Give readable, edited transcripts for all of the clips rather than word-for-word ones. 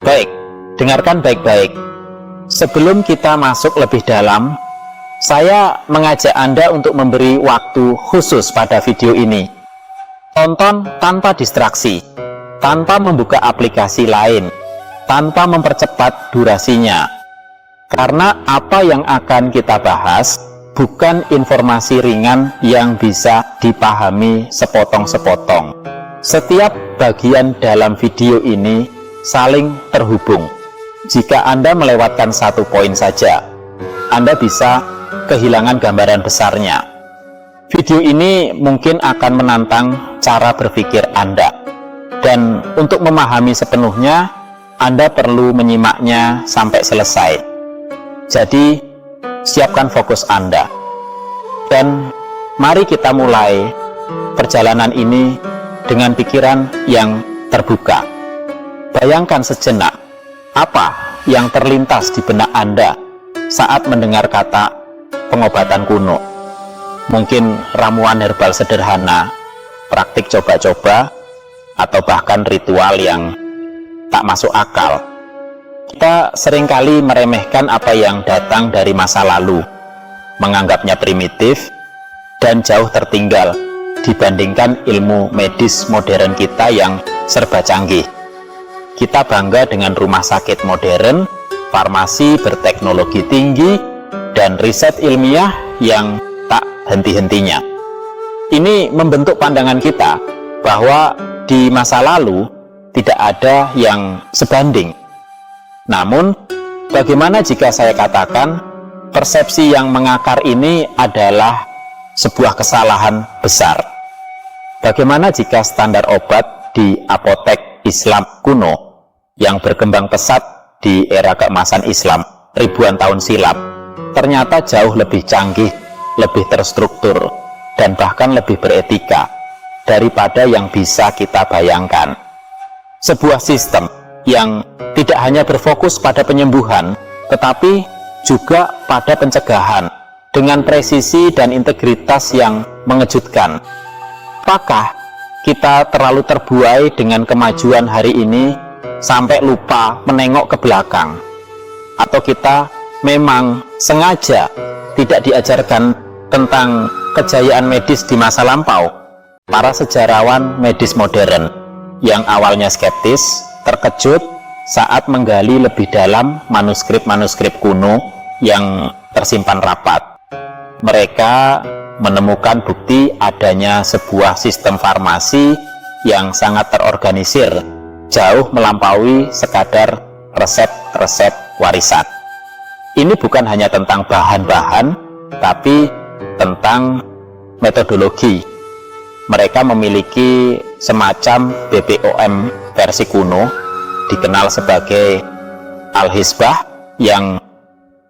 Baik, dengarkan baik-baik. Sebelum kita masuk lebih dalam, saya mengajak Anda untuk memberi waktu khusus pada video ini. Tonton tanpa distraksi, tanpa membuka aplikasi lain, tanpa mempercepat durasinya. Karena apa yang akan kita bahas bukan informasi ringan yang bisa dipahami sepotong-sepotong. Setiap bagian dalam video ini saling terhubung. Jika Anda melewatkan satu poin saja, Anda bisa kehilangan gambaran besarnya. Video ini mungkin akan menantang cara berpikir Anda. Dan untuk memahami sepenuhnya, Anda perlu menyimaknya sampai selesai. Jadi, siapkan fokus Anda. Dan mari kita mulai perjalanan ini dengan pikiran yang terbuka. Bayangkan sejenak, apa yang terlintas di benak Anda saat mendengar kata pengobatan kuno. Mungkin ramuan herbal sederhana, praktik coba-coba, atau bahkan ritual yang tak masuk akal. Kita seringkali meremehkan apa yang datang dari masa lalu, menganggapnya primitif dan jauh tertinggal dibandingkan ilmu medis modern kita yang serba canggih. Kita bangga dengan rumah sakit modern, farmasi berteknologi tinggi, dan riset ilmiah yang tak henti-hentinya. Ini membentuk pandangan kita bahwa di masa lalu tidak ada yang sebanding. Namun, bagaimana jika saya katakan persepsi yang mengakar ini adalah sebuah kesalahan besar? Bagaimana jika standar obat di apotek Islam kuno yang berkembang pesat di era keemasan Islam ribuan tahun silam ternyata jauh lebih canggih, lebih terstruktur, dan bahkan lebih beretika daripada yang bisa kita bayangkan. Sebuah sistem yang tidak hanya berfokus pada penyembuhan, tetapi juga pada pencegahan dengan presisi dan integritas yang mengejutkan. Apakah kita terlalu terbuai dengan kemajuan hari ini sampai lupa menengok ke belakang? Atau kita memang sengaja tidak diajarkan tentang kejayaan medis di masa lampau? Para sejarawan medis modern yang awalnya skeptis, terkejut saat menggali lebih dalam manuskrip-manuskrip kuno yang tersimpan rapat. Mereka menemukan bukti adanya sebuah sistem farmasi yang sangat terorganisir, jauh melampaui sekadar resep-resep warisan. Ini bukan hanya tentang bahan-bahan, tapi tentang metodologi. Mereka memiliki semacam BPOM versi kuno, dikenal sebagai Al-Hisbah, yang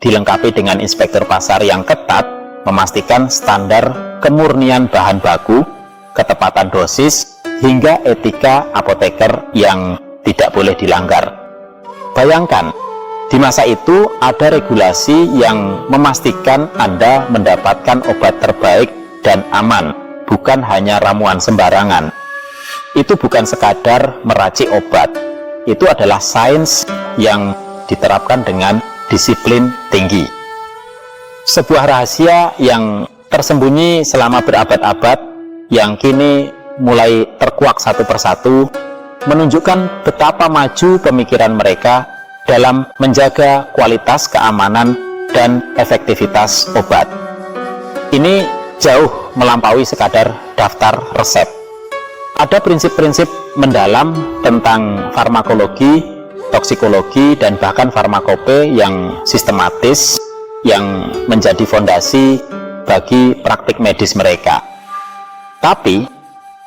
dilengkapi dengan inspektur pasar yang ketat, memastikan standar kemurnian bahan baku, ketepatan dosis, hingga etika apoteker yang tidak boleh dilanggar. Bayangkan, di masa itu ada regulasi yang memastikan Anda mendapatkan obat terbaik dan aman, bukan hanya ramuan sembarangan. Itu bukan sekadar meracik obat, itu adalah sains yang diterapkan dengan disiplin tinggi. Sebuah rahasia yang tersembunyi selama berabad-abad, yang kini mulai terkuak satu persatu, menunjukkan betapa maju pemikiran mereka dalam menjaga kualitas, keamanan, dan efektivitas obat. Ini jauh melampaui sekadar daftar resep. Ada prinsip-prinsip mendalam tentang farmakologi, toksikologi, dan bahkan farmakope yang sistematis, yang menjadi fondasi bagi praktik medis mereka. Tapi,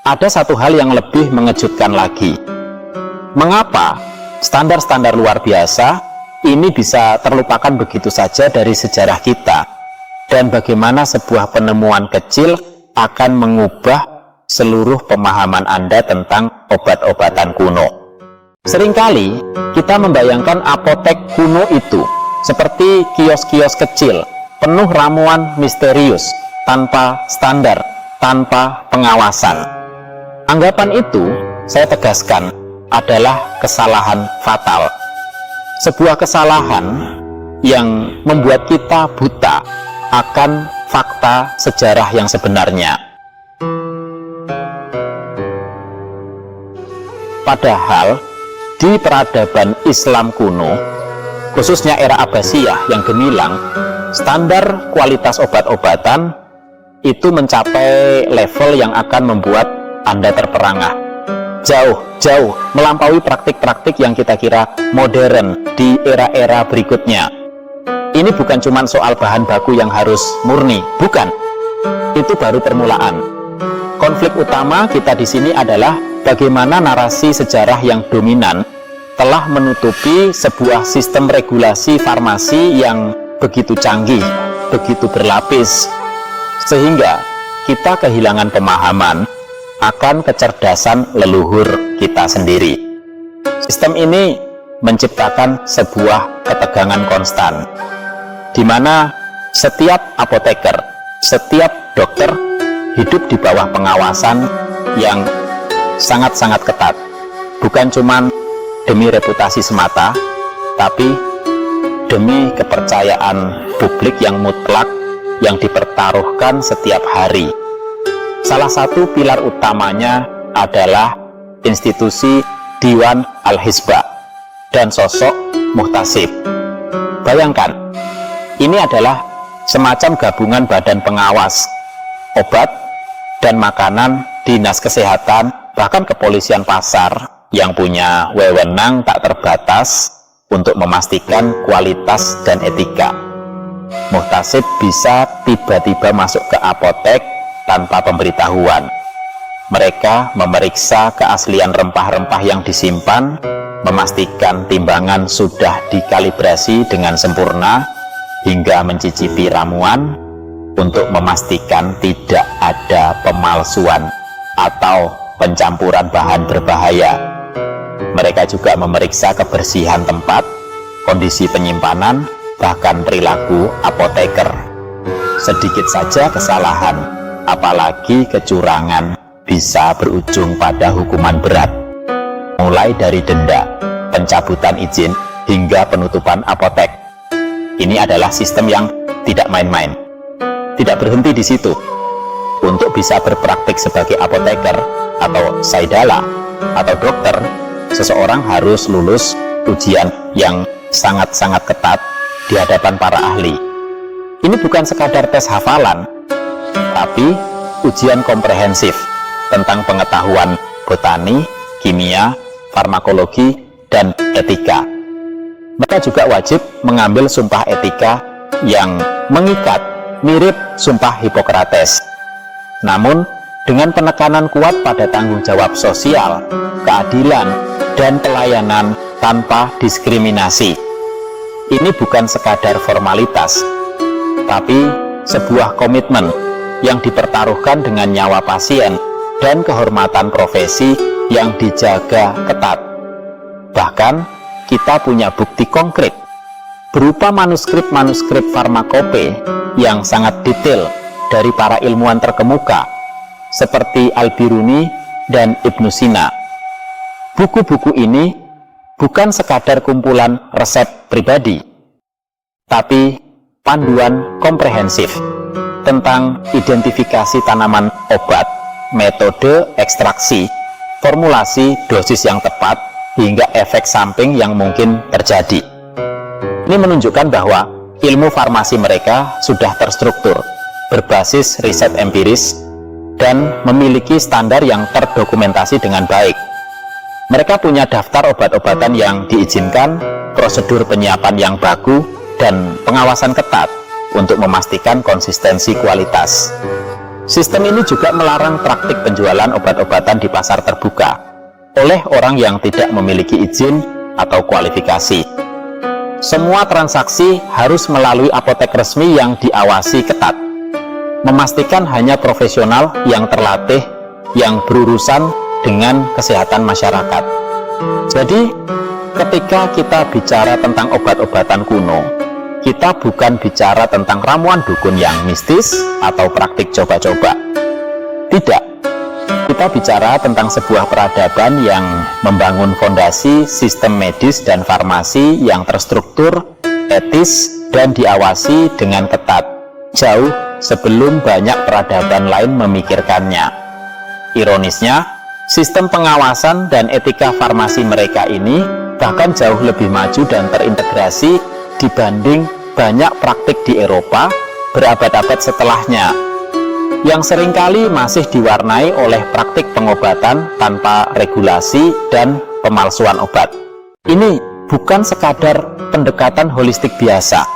ada satu hal yang lebih mengejutkan lagi. Mengapa standar-standar luar biasa ini bisa terlupakan begitu saja dari sejarah kita? Dan bagaimana sebuah penemuan kecil akan mengubah seluruh pemahaman Anda tentang obat-obatan kuno. Seringkali kita membayangkan apotek kuno itu seperti kios-kios kecil, penuh ramuan misterius, tanpa standar, tanpa pengawasan. Anggapan itu, saya tegaskan, adalah kesalahan fatal. sebuah kesalahan yang membuat kita buta akan fakta sejarah yang sebenarnya. Padahal di peradaban Islam kuno, khususnya era Abbasiyah yang gemilang, standar kualitas obat-obatan itu mencapai level yang akan membuat Anda terperangah. Jauh melampaui praktik-praktik yang kita kira modern di era-era berikutnya. Ini bukan cuma soal bahan baku yang harus murni, bukan. Itu baru permulaan. Konflik utama kita di sini adalah bagaimana narasi sejarah yang dominan telah menutupi sebuah sistem regulasi farmasi yang begitu canggih, begitu berlapis, sehingga kita kehilangan pemahaman akan kecerdasan leluhur kita sendiri. Sistem ini menciptakan sebuah ketegangan konstan, di mana setiap apoteker, setiap dokter hidup di bawah pengawasan yang sangat-sangat ketat, bukan cuma demi reputasi semata, tapi demi kepercayaan publik yang mutlak yang dipertaruhkan setiap hari. Salah satu pilar utamanya adalah institusi Diwan Al-Hizbah dan sosok Muhtasib. Bayangkan, ini adalah semacam gabungan badan pengawas obat dan makanan, dinas kesehatan, bahkan kepolisian pasar yang punya wewenang tak terbatas untuk memastikan kualitas dan etika. Muhtasib bisa tiba-tiba masuk ke apotek tanpa pemberitahuan. Mereka memeriksa keaslian rempah-rempah yang disimpan, memastikan timbangan sudah dikalibrasi dengan sempurna, hingga mencicipi ramuan untuk memastikan tidak ada pemalsuan atau pencampuran bahan berbahaya. Mereka juga memeriksa kebersihan tempat, kondisi penyimpanan, bahkan perilaku apoteker. Sedikit saja kesalahan, apalagi kecurangan, bisa berujung pada hukuman berat, mulai dari denda, pencabutan izin, hingga penutupan apotek. Ini adalah sistem yang tidak main-main. Tidak berhenti di situ. Untuk bisa berpraktik sebagai apoteker atau saidala atau dokter, seseorang harus lulus ujian yang sangat-sangat ketat di hadapan para ahli. Ini bukan sekadar tes hafalan, tapi ujian komprehensif tentang pengetahuan botani, kimia, farmakologi, dan etika. Mereka juga wajib mengambil sumpah etika yang mengikat, mirip sumpah Hipokrates. Namun, dengan penekanan kuat pada tanggung jawab sosial, keadilan, dan pelayanan tanpa diskriminasi. Ini bukan sekadar formalitas, tapi sebuah komitmen yang dipertaruhkan dengan nyawa pasien dan kehormatan profesi yang dijaga ketat. Bahkan, kita punya bukti konkret berupa manuskrip-manuskrip farmakope yang sangat detail dari para ilmuwan terkemuka seperti Al-Biruni dan Ibnu Sina. Buku-buku ini bukan sekadar kumpulan resep pribadi, tapi panduan komprehensif tentang identifikasi tanaman obat, metode ekstraksi, formulasi dosis yang tepat, hingga efek samping yang mungkin terjadi. Ini menunjukkan bahwa ilmu farmasi mereka sudah terstruktur, berbasis riset empiris, dan memiliki standar yang terdokumentasi dengan baik. Mereka punya daftar obat-obatan yang diizinkan, prosedur penyiapan yang baku, dan pengawasan ketat untuk memastikan konsistensi kualitas. Sistem ini juga melarang praktik penjualan obat-obatan di pasar terbuka oleh orang yang tidak memiliki izin atau kualifikasi. Semua transaksi harus melalui apotek resmi yang diawasi ketat, memastikan hanya profesional yang terlatih yang berurusan dengan kesehatan masyarakat. Jadi, ketika kita bicara tentang obat-obatan kuno, kita bukan bicara tentang ramuan dukun yang mistis atau praktik coba-coba. Tidak. Kita bicara tentang sebuah peradaban yang membangun fondasi sistem medis dan farmasi yang terstruktur, etis, dan diawasi dengan ketat, jauh sebelum banyak peradaban lain memikirkannya. Ironisnya, sistem pengawasan dan etika farmasi mereka ini bahkan jauh lebih maju dan terintegrasi dibanding banyak praktik di Eropa berabad-abad setelahnya, yang seringkali masih diwarnai oleh praktik pengobatan tanpa regulasi dan pemalsuan obat. Ini bukan sekadar pendekatan holistik biasa.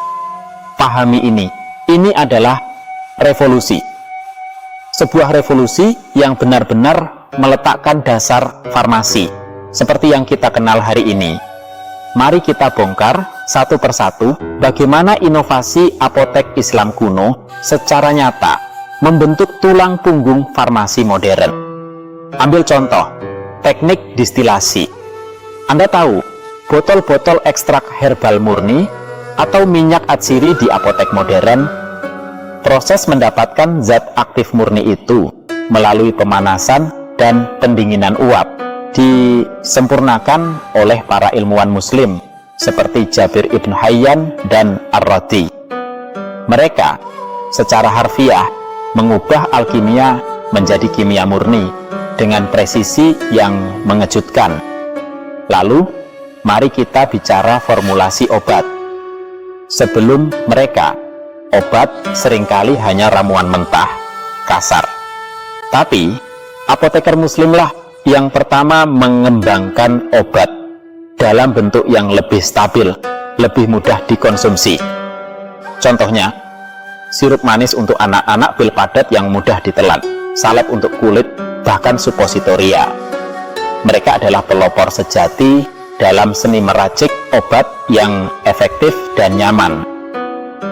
Pahami ini adalah revolusi. Sebuah revolusi yang benar-benar meletakkan dasar farmasi seperti yang kita kenal hari ini. Mari kita bongkar satu persatu bagaimana inovasi apotek Islam kuno secara nyata membentuk tulang punggung farmasi modern. Ambil contoh, teknik distilasi. Anda tahu, botol-botol ekstrak herbal murni atau minyak atsiri di apotek modern, proses mendapatkan zat aktif murni itu melalui pemanasan dan pendinginan uap disempurnakan oleh para ilmuwan muslim seperti Jabir ibn Hayyan dan Ar-Radi. Mereka secara harfiah mengubah alkimia menjadi kimia murni dengan presisi yang mengejutkan. Lalu, mari kita bicara formulasi obat. Sebelum mereka, obat seringkali hanya ramuan mentah, kasar. Tapi, apoteker muslimlah yang pertama mengembangkan obat dalam bentuk yang lebih stabil, lebih mudah dikonsumsi. Contohnya, sirup manis untuk anak-anak, pil padat yang mudah ditelan, salep untuk kulit, bahkan supositoria. Mereka adalah pelopor sejati dalam seni meracik obat yang efektif dan nyaman.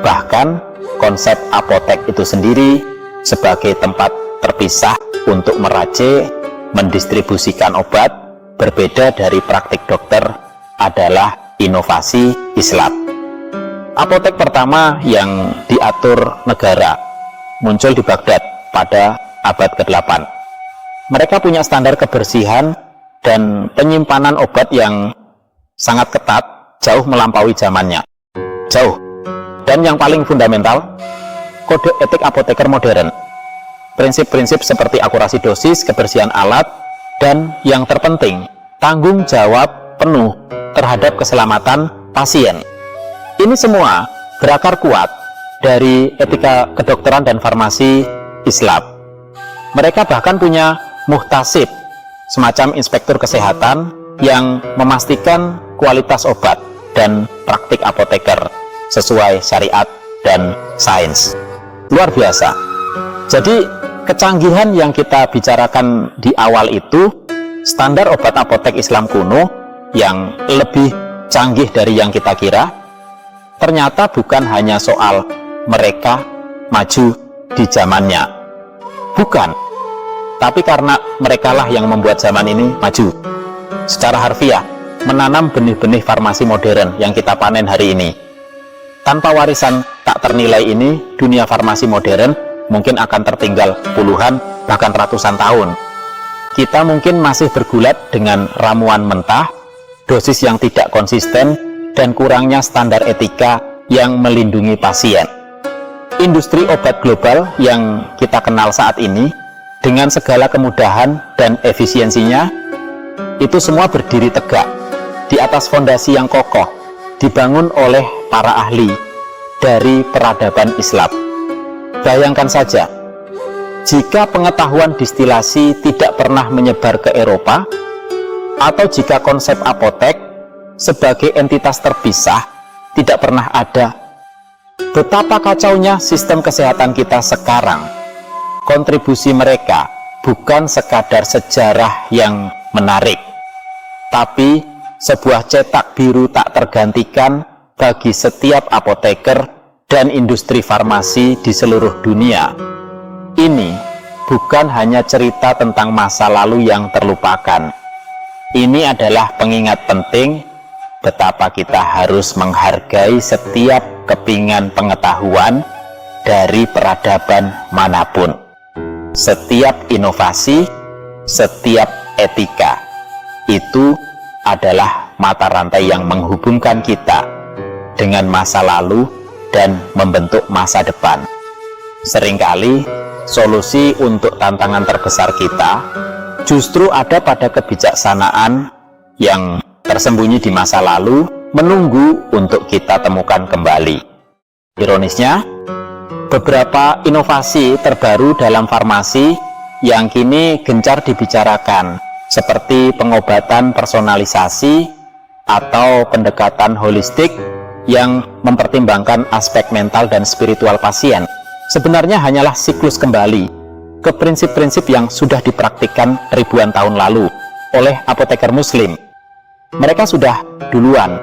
Bahkan, konsep apotek itu sendiri sebagai tempat terpisah untuk meracik, mendistribusikan obat, berbeda dari praktik dokter, adalah inovasi Islam. Apotek pertama yang diatur negara muncul di Baghdad pada abad ke-8. Mereka punya standar kebersihan dan penyimpanan obat yang sangat ketat, jauh melampaui zamannya. Jauh. Dan yang paling fundamental, kode etik apoteker modern. Prinsip-prinsip seperti akurasi dosis, kebersihan alat, dan yang terpenting, tanggung jawab penuh terhadap keselamatan pasien. Ini semua berakar kuat dari etika kedokteran dan farmasi Islam. Mereka bahkan punya muhtasib, semacam inspektur kesehatan yang memastikan kualitas obat dan praktik apoteker sesuai syariat dan sains. Luar biasa. Jadi, kecanggihan yang kita bicarakan di awal itu, standar obat apotek Islam kuno yang lebih canggih dari yang kita kira, ternyata bukan hanya soal mereka maju di zamannya. Bukan. Tapi karena merekalah yang membuat zaman ini maju. Secara harfiah, menanam benih-benih farmasi modern yang kita panen hari ini. Tanpa warisan tak ternilai ini, dunia farmasi modern mungkin akan tertinggal puluhan, bahkan ratusan tahun. Kita mungkin masih bergulat dengan ramuan mentah, dosis yang tidak konsisten, dan kurangnya standar etika yang melindungi pasien. Industri obat global yang kita kenal saat ini, dengan segala kemudahan dan efisiensinya, itu semua berdiri tegak di atas fondasi yang kokoh, dibangun oleh para ahli dari peradaban Islam. Bayangkan saja, jika pengetahuan distilasi tidak pernah menyebar ke Eropa, atau jika konsep apotek sebagai entitas terpisah tidak pernah ada, betapa kacaunya sistem kesehatan kita sekarang. Kontribusi mereka bukan sekadar sejarah yang menarik, tapi sebuah cetak biru tak tergantikan bagi setiap apoteker dan industri farmasi di seluruh dunia. Ini bukan hanya cerita tentang masa lalu yang terlupakan. Ini adalah pengingat penting betapa kita harus menghargai setiap kepingan pengetahuan dari peradaban manapun. Setiap inovasi, setiap etika. Itu adalah mata rantai yang menghubungkan kita dengan masa lalu dan membentuk masa depan. Seringkali solusi untuk tantangan terbesar kita justru ada pada kebijaksanaan yang tersembunyi di masa lalu, menunggu untuk kita temukan kembali. Ironisnya, beberapa inovasi terbaru dalam farmasi yang kini gencar dibicarakan, seperti pengobatan personalisasi atau pendekatan holistik yang mempertimbangkan aspek mental dan spiritual pasien, sebenarnya hanyalah siklus kembali ke prinsip-prinsip yang sudah dipraktikkan ribuan tahun lalu oleh apoteker muslim. Mereka sudah duluan,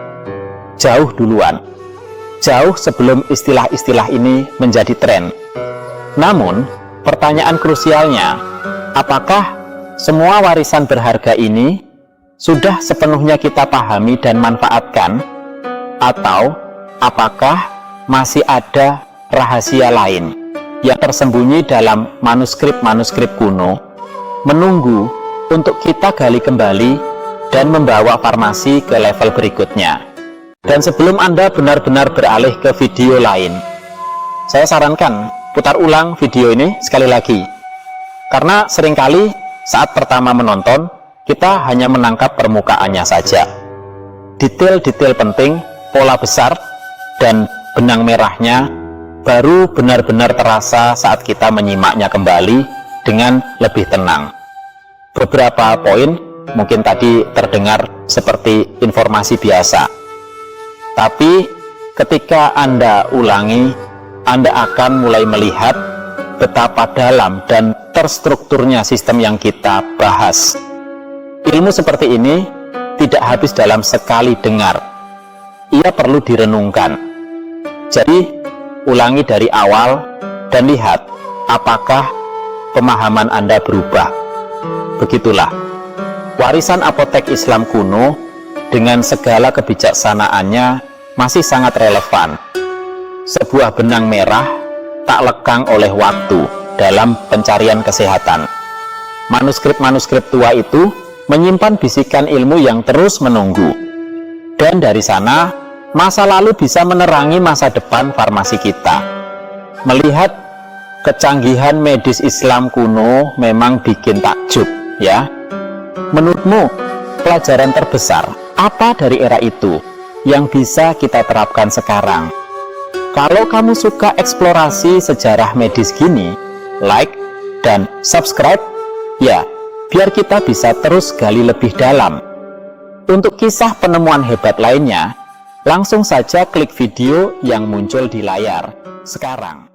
jauh duluan, jauh sebelum istilah-istilah ini menjadi tren. Namun, pertanyaan krusialnya, apakah semua warisan berharga ini sudah sepenuhnya kita pahami dan manfaatkan, atau apakah masih ada rahasia lain yang tersembunyi dalam manuskrip-manuskrip kuno, menunggu untuk kita gali kembali dan membawa farmasi ke level berikutnya? Dan sebelum Anda benar-benar beralih ke video lain, saya sarankan putar ulang video ini sekali lagi, karena seringkali saat pertama menonton, kita hanya menangkap permukaannya saja. Detail-detail penting, pola besar, dan benang merahnya baru benar-benar terasa saat kita menyimaknya kembali dengan lebih tenang. Beberapa poin mungkin tadi terdengar seperti informasi biasa, tapi ketika Anda ulangi, Anda akan mulai melihat betapa dalam dan terstrukturnya sistem yang kita bahas. Ilmu seperti ini tidak habis dalam sekali dengar. Ia perlu direnungkan. Jadi, ulangi dari awal dan lihat apakah pemahaman Anda berubah. Begitulah, warisan apotek Islam kuno dengan segala kebijaksanaannya masih sangat relevan. Sebuah benang merah tak lekang oleh waktu dalam pencarian kesehatan. Manuskrip-manuskrip tua itu menyimpan bisikan ilmu yang terus menunggu. Dan dari sana, masa lalu bisa menerangi masa depan farmasi kita. Melihat kecanggihan medis Islam kuno memang bikin takjub, ya. Menurutmu, pelajaran terbesar apa dari era itu yang bisa kita terapkan sekarang? Kalau kamu suka eksplorasi sejarah medis gini, like dan subscribe ya, biar kita bisa terus gali lebih dalam. Untuk kisah penemuan hebat lainnya, langsung saja klik video yang muncul di layar sekarang.